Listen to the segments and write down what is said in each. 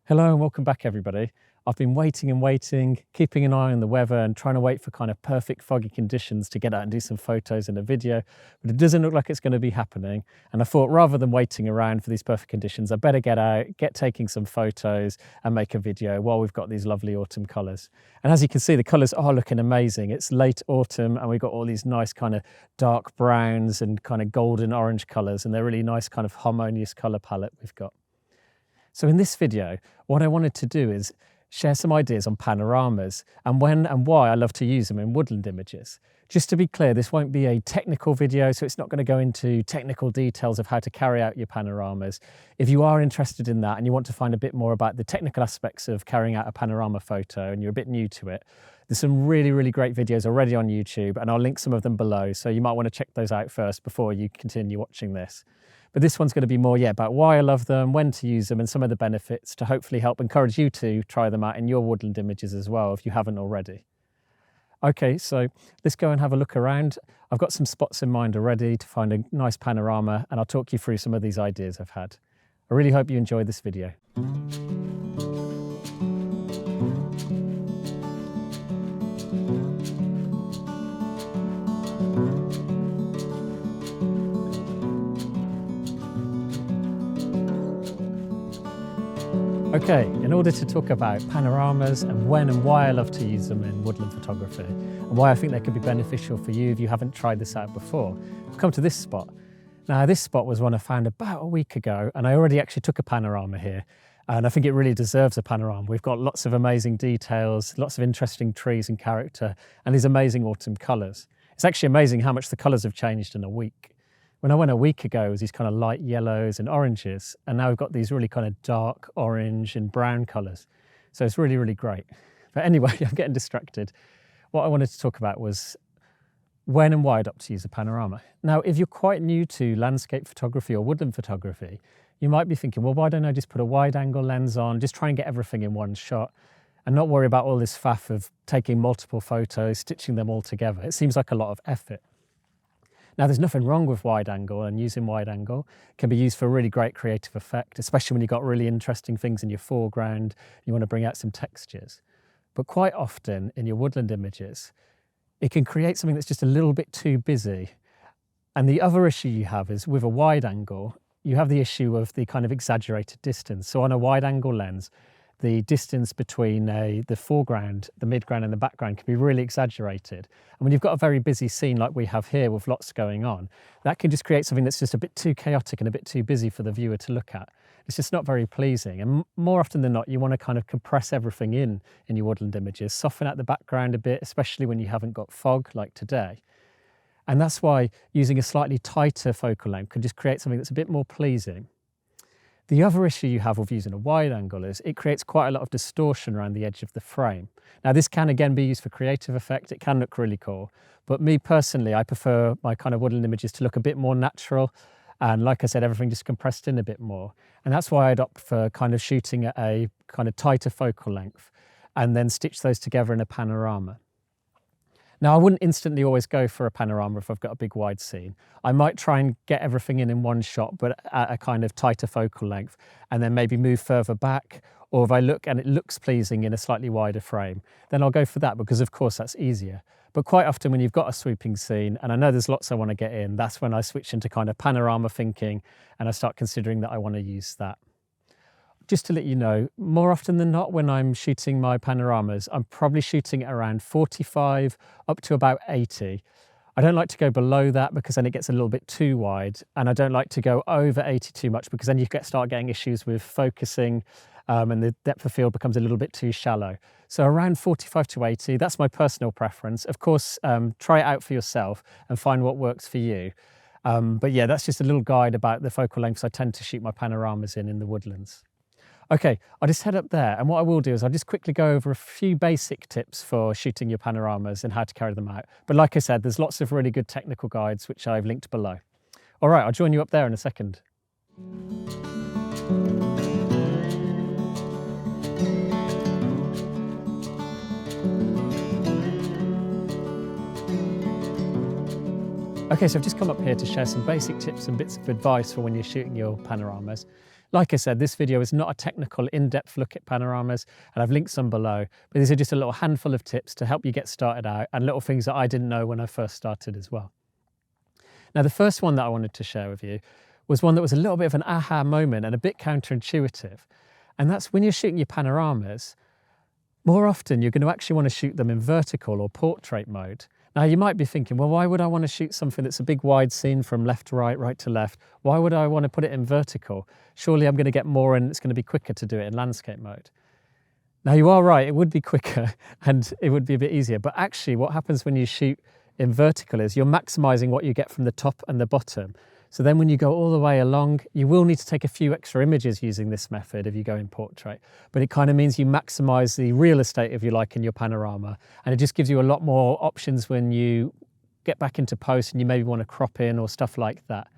Hello and welcome back everybody. I've been waiting and waiting, keeping an eye on the weather and trying to wait for kind of perfect foggy conditions to get out and do some photos and a video, but it doesn't look like it's going to be happening. And I thought rather than waiting around for these perfect conditions, I better get out, get taking some photos and make a video while we've got these lovely autumn colours. And as you can see, the colours are looking amazing. It's late autumn and we've got all these nice kind of dark browns and kind of golden orange colours, and they're really nice kind of harmonious colour palette we've got. So in this video, what I wanted to do is share some ideas on panoramas and when and why I love to use them in woodland images. Just to be clear, this won't be a technical video, so it's not going to go into technical details of how to carry out your panoramas. If you are interested in that and you want to find a bit more about the technical aspects of carrying out a panorama photo and you're a bit new to it, there's some really great videos already on YouTube and I'll link some of them below, so you might want to check those out first before you continue watching this. But this one's going to be more about why I love them, when to use them and some of the benefits to hopefully help encourage you to try them out in your woodland images as well if you haven't already. Okay, so let's go and have a look around. I've got some spots in mind already to find a nice panorama and I'll talk you through some of these ideas I've had. I really hope you enjoyed this video. Okay, in order to talk about panoramas and when and why I love to use them in woodland photography and why I think they could be beneficial for you if you haven't tried this out before, I've come to this spot. Now this spot was one I found about a week ago and I already actually took a panorama here and I think it really deserves a panorama. We've got lots of amazing details, lots of interesting trees and character and these amazing autumn colours. It's actually amazing how much the colours have changed in a week. When I went a week ago, it was these kind of light yellows and oranges, and now we've got these really kind of dark orange and brown colours. So it's really great. But anyway, I'm getting distracted. What I wanted to talk about was when and why I'd opt to use a panorama. Now, if you're quite new to landscape photography or woodland photography, you might be thinking, well, why don't I just put a wide angle lens on, just try and get everything in one shot and not worry about all this faff of taking multiple photos, stitching them all together. It seems like a lot of effort. Now, there's nothing wrong with wide angle, and using wide angle can be used for a really great creative effect, especially when you've got really interesting things in your foreground, you want to bring out some textures. But quite often in your woodland images, it can create something that's just a little bit too busy. And the other issue you have is with a wide angle, you have the issue of the kind of exaggerated distance. So on a wide angle lens, the distance between the foreground, the midground and the background can be really exaggerated. And when you've got a very busy scene like we have here with lots going on, that can just create something that's just a bit too chaotic and a bit too busy for the viewer to look at. It's just not very pleasing. And more often than not, you want to kind of compress everything in your woodland images, soften out the background a bit, especially when you haven't got fog like today. And that's why using a slightly tighter focal length can just create something that's a bit more pleasing. The other issue you have with using a wide angle is it creates quite a lot of distortion around the edge of the frame. Now this can again be used for creative effect, it can look really cool, but me personally, I prefer my kind of woodland images to look a bit more natural and like I said, everything just compressed in a bit more. And that's why I'd opt for kind of shooting at a kind of tighter focal length and then stitch those together in a panorama. Now, I wouldn't instantly always go for a panorama if I've got a big wide scene. I might try and get everything in one shot, but at a kind of tighter focal length, and then maybe move further back. Or if I look and it looks pleasing in a slightly wider frame, then I'll go for that because of course that's easier. But quite often when you've got a sweeping scene, and I know there's lots I want to get in, that's when I switch into kind of panorama thinking and I start considering that I want to use that. Just to let you know, more often than not, when I'm shooting my panoramas, I'm probably shooting at around 45 up to about 80. I don't like to go below that because then it gets a little bit too wide, and I don't like to go over 80 too much because then you start getting issues with focusing and the depth of field becomes a little bit too shallow. So around 45 to 80, that's my personal preference. Of course, try it out for yourself and find what works for you. But yeah, that's just a little guide about the focal lengths I tend to shoot my panoramas in the woodlands. Okay, I'll just head up there and what I will do is I'll just quickly go over a few basic tips for shooting your panoramas and how to carry them out. But like I said, there's lots of really good technical guides which I've linked below. All right, I'll join you up there in a second. Okay, so I've just come up here to share some basic tips and bits of advice for when you're shooting your panoramas. Like I said, this video is not a technical in-depth look at panoramas, and I've linked some below, but these are just a little handful of tips to help you get started out and little things that I didn't know when I first started as well. Now, the first one that I wanted to share with you was one that was a little bit of an aha moment and a bit counterintuitive. And that's when you're shooting your panoramas, more often you're going to actually want to shoot them in vertical or portrait mode. Now, you might be thinking, well, why would I want to shoot something that's a big wide scene from left to right, right to left? Why would I want to put it in vertical? Surely I'm going to get more and it's going to be quicker to do it in landscape mode. Now, you are right, it would be quicker and it would be a bit easier. But actually what happens when you shoot in vertical is you're maximizing what you get from the top and the bottom. So then when you go all the way along, you will need to take a few extra images using this method if you go in portrait, but it kind of means you maximize the real estate, if you like, in your panorama. And it just gives you a lot more options when you get back into post and you maybe want to crop in or stuff like that.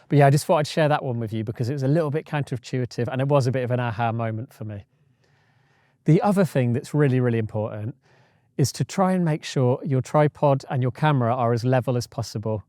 But yeah, I just thought I'd share that one with you because it was a little bit counterintuitive and it was a bit of an aha moment for me. The other thing that's really, really important is to try and make sure your tripod and your camera are as level as possible.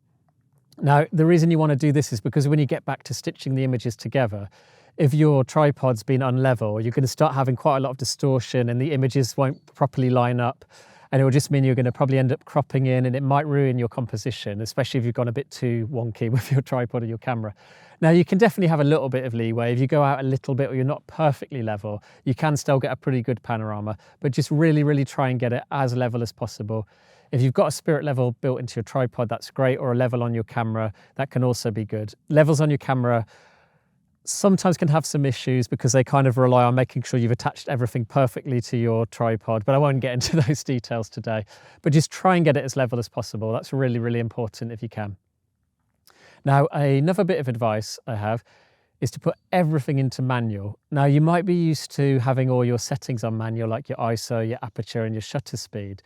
Now, the reason you want to do this is because when you get back to stitching the images together, if your tripod's been unlevel, you're going to start having quite a lot of distortion and the images won't properly line up. And it will just mean you're going to probably end up cropping in and it might ruin your composition, especially if you've gone a bit too wonky with your tripod or your camera. Now, you can definitely have a little bit of leeway. If you go out a little bit or you're not perfectly level, you can still get a pretty good panorama, but just really, really try and get it as level as possible. If you've got a spirit level built into your tripod, that's great, or a level on your camera, that can also be good. Levels on your camera sometimes can have some issues because they kind of rely on making sure you've attached everything perfectly to your tripod, but I won't get into those details today. But just try and get it as level as possible. That's really, really important if you can. Now, another bit of advice I have is to put everything into manual. Now, you might be used to having all your settings on manual, like your ISO, your aperture, and your shutter speed.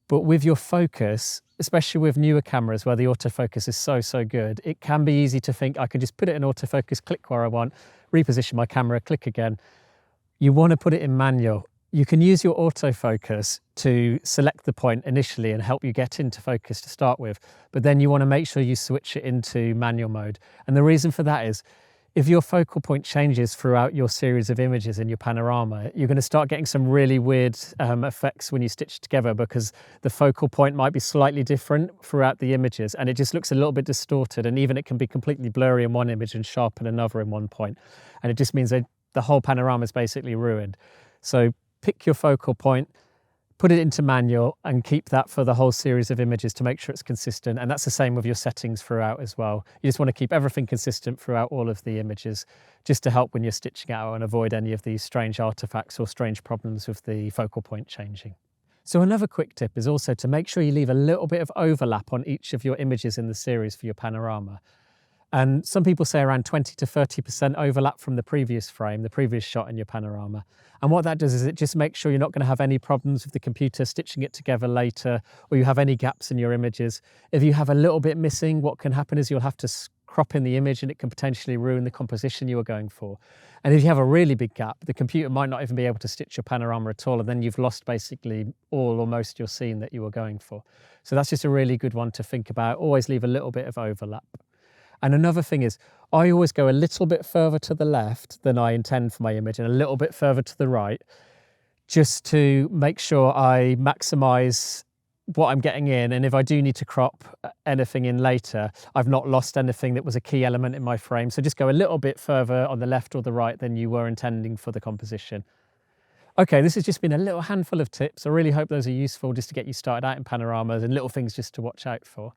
But with your focus, especially with newer cameras where the autofocus is so good, it can be easy to think I can just put it in autofocus, click where I want, reposition my camera, click again. You want to put it in manual. You can use your autofocus to select the point initially and help you get into focus to start with, but then you want to make sure you switch it into manual mode. And the reason for that is, if your focal point changes throughout your series of images in your panorama, you're going to start getting some really weird effects when you stitch together because the focal point might be slightly different throughout the images and it just looks a little bit distorted, and even it can be completely blurry in one image and sharp in another in one point. And it just means that the whole panorama is basically ruined. So pick your focal point, put it into manual and keep that for the whole series of images to make sure it's consistent. And that's the same with your settings throughout as well. You just want to keep everything consistent throughout all of the images just to help when you're stitching out and avoid any of these strange artifacts or strange problems with the focal point changing. So another quick tip is also to make sure you leave a little bit of overlap on each of your images in the series for your panorama. And some people say around 20 to 30% overlap from the previous frame, the previous shot in your panorama. And what that does is it just makes sure you're not going to have any problems with the computer stitching it together later, or you have any gaps in your images. If you have a little bit missing, what can happen is you'll have to crop in the image and it can potentially ruin the composition you were going for. And if you have a really big gap, the computer might not even be able to stitch your panorama at all, and then you've lost basically all or most of your scene that you were going for. So that's just a really good one to think about. Always leave a little bit of overlap. And another thing is, I always go a little bit further to the left than I intend for my image and a little bit further to the right, just to make sure I maximize what I'm getting in. And if I do need to crop anything in later, I've not lost anything that was a key element in my frame. So just go a little bit further on the left or the right than you were intending for the composition. Okay, this has just been a little handful of tips. I really hope those are useful just to get you started out in panoramas and little things just to watch out for.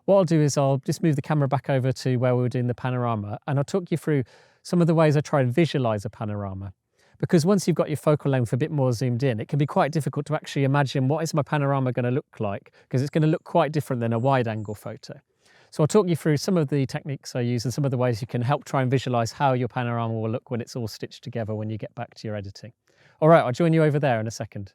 What I'll do is I'll just move the camera back over to where we were doing the panorama, and I'll talk you through some of the ways I try and visualize a panorama. Because once you've got your focal length a bit more zoomed in, it can be quite difficult to actually imagine what is my panorama going to look like, because it's going to look quite different than a wide angle photo. So I'll talk you through some of the techniques I use and some of the ways you can help try and visualize how your panorama will look when it's all stitched together when you get back to your editing. All right, I'll join you over there in a second.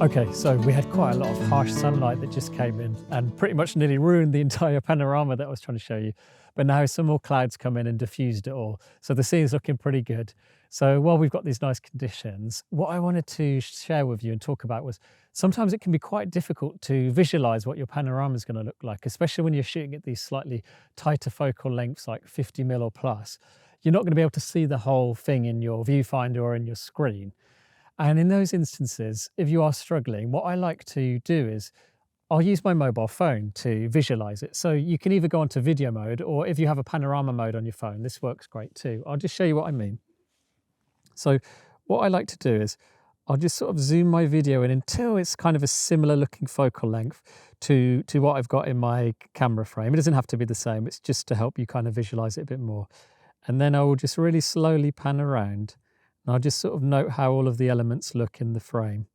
Okay, so we had quite a lot of harsh sunlight that just came in and pretty much nearly ruined the entire panorama that I was trying to show you. But now some more clouds come in and diffused it all. So the scene's looking pretty good. So while we've got these nice conditions, what I wanted to share with you and talk about was sometimes it can be quite difficult to visualize what your panorama is going to look like, especially when you're shooting at these slightly tighter focal lengths, like 50mm or plus. You're not going to be able to see the whole thing in your viewfinder or in your screen. And in those instances, if you are struggling, what I like to do is I'll use my mobile phone to visualize it. So you can either go onto video mode, or if you have a panorama mode on your phone, this works great too. I'll just show you what I mean. So what I like to do is I'll just sort of zoom my video in until it's kind of a similar looking focal length to what I've got in my camera frame. It doesn't have to be the same. It's just to help you kind of visualize it a bit more. And then I will just really slowly pan around. And I'll just sort of note how all of the elements look in the frame.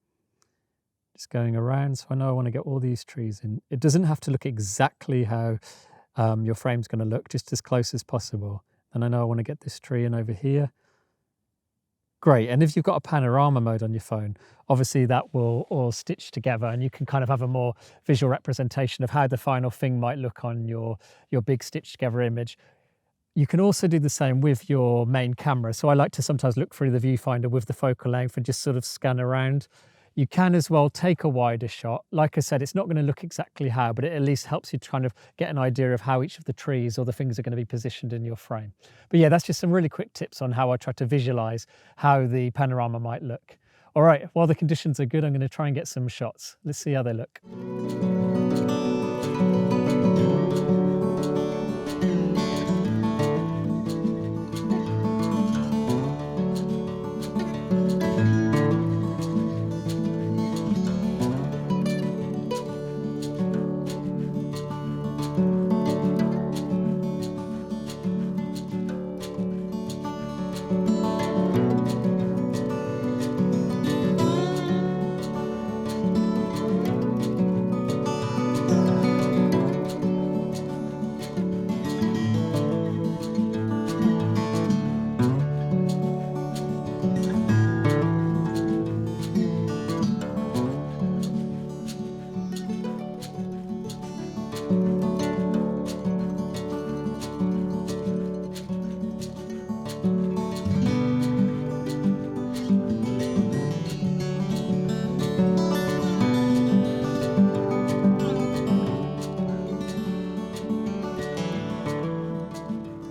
Just going around, so I know I want to get all these trees in. It doesn't have to look exactly how your frame's going to look, just as close as possible. And I know I want to get this tree in over here. Great, and if you've got a panorama mode on your phone, obviously that will all stitch together and you can kind of have a more visual representation of how the final thing might look on your big stitched together image. You can also do the same with your main camera. So I like to sometimes look through the viewfinder with the focal length and just sort of scan around. You can as well take a wider shot. Like I said, it's not going to look exactly how, but it at least helps you kind of get an idea of how each of the trees or the things are going to be positioned in your frame. But yeah, that's just some really quick tips on how I try to visualize how the panorama might look. All right, while the conditions are good, I'm going to try and get some shots. Let's see how they look.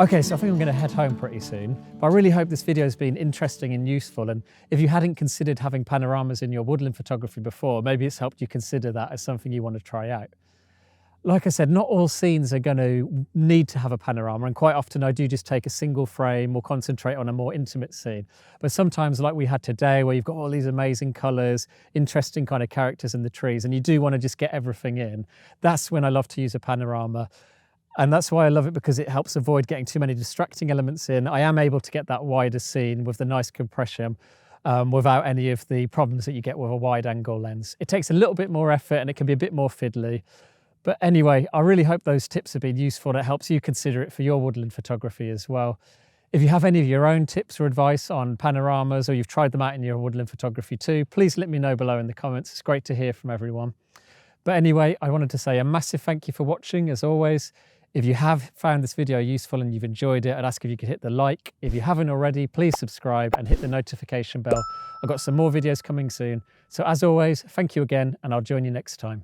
Okay, so I think I'm going to head home pretty soon, but I really hope this video has been interesting and useful. And if you hadn't considered having panoramas in your woodland photography before, maybe it's helped you consider that as something you want to try out. Like I said, not all scenes are going to need to have a panorama, and quite often I do just take a single frame or concentrate on a more intimate scene. But sometimes, like we had today, where you've got all these amazing colours, interesting kind of characters in the trees, and you do want to just get everything in, that's when I love to use a panorama. And that's why I love it, because it helps avoid getting too many distracting elements in. I am able to get that wider scene with the nice compression without any of the problems that you get with a wide angle lens. It takes a little bit more effort and it can be a bit more fiddly. But anyway, I really hope those tips have been useful and it helps you consider it for your woodland photography as well. If you have any of your own tips or advice on panoramas, or you've tried them out in your woodland photography too, please let me know below in the comments. It's great to hear from everyone. But anyway, I wanted to say a massive thank you for watching, as always. If you have found this video useful and you've enjoyed it, I'd ask if you could hit the like. If you haven't already, please subscribe and hit the notification bell. I've got some more videos coming soon. So as always, thank you again, and I'll join you next time.